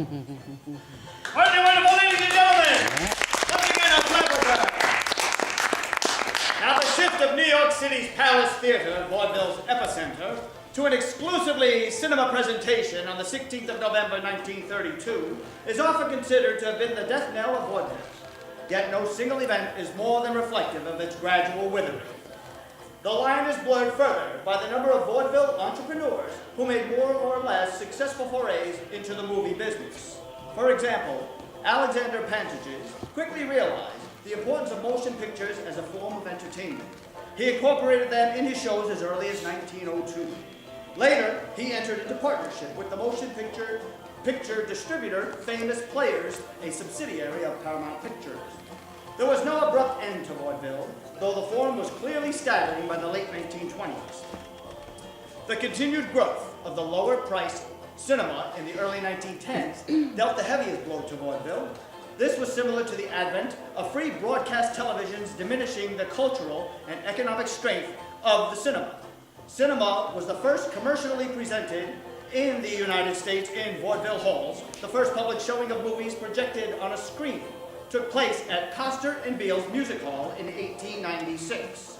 Wonderful, ladies and gentlemen. Once again, a clap of them. Now, the shift of New York City's Palace Theater, vaudeville's epicenter, to an exclusively cinema presentation on the 16th of November, 1932, is often considered to have been the death knell of vaudeville. Yet no single event is more than reflective of its gradual withering. The line is blurred further by the number of vaudeville entrepreneurs who made more or less successful forays into the movie business. For example, Alexander Pantages quickly realized the importance of motion pictures as a form of entertainment. He incorporated them in his shows as early as 1902. Later, he entered into partnership with the motion picture distributor Famous Players, a subsidiary of Paramount Pictures. There was no abrupt end to vaudeville, though the form was clearly staggering by the late 1920s. The continued growth of the lower-priced cinema in the early 1910s dealt the heaviest blow to vaudeville. This was similar to the advent of free broadcast televisions diminishing the cultural and economic strength of the cinema. Cinema was the first commercially presented in the United States in vaudeville halls. The first public showing of movies projected on a screen took place at Coster and Beale's Music Hall in 1896.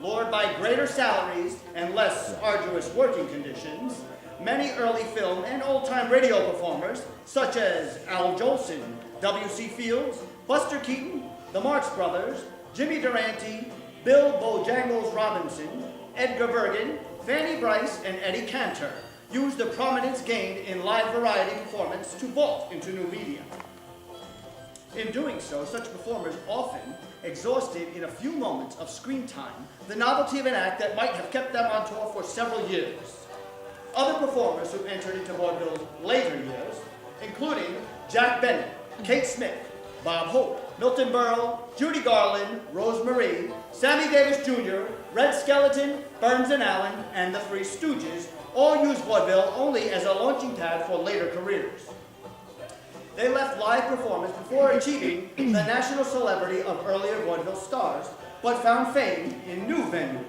Lured by greater salaries and less arduous working conditions, many early film and old-time radio performers, such as Al Jolson, W.C. Fields, Buster Keaton, the Marx Brothers, Jimmy Durante, Bill Bojangles Robinson, Edgar Bergen, Fanny Brice, and Eddie Cantor, used the prominence gained in live variety performance to vault into new media. In doing so, such performers often exhausted in a few moments of screen time the novelty of an act that might have kept them on tour for several years. Other performers who entered into vaudeville's later years, including Jack Bennett, Kate Smith, Bob Hope, Milton Berle, Judy Garland, Rose Marie, Sammy Davis Jr., Red Skeleton, Burns and Allen, and the Three Stooges all used vaudeville only as a launching pad for later careers. They left live performance before achieving the national celebrity of earlier vaudeville stars, but found fame in new venues.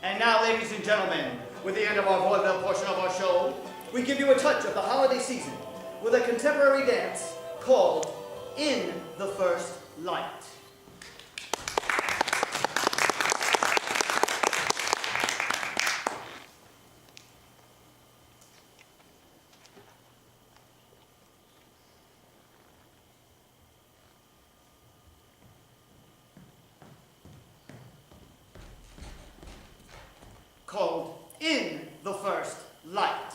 And now, ladies and gentlemen, with the end of our vaudeville portion of our show, we give you a touch of the holiday season with a contemporary dance called In the First Light. Called In the First Light.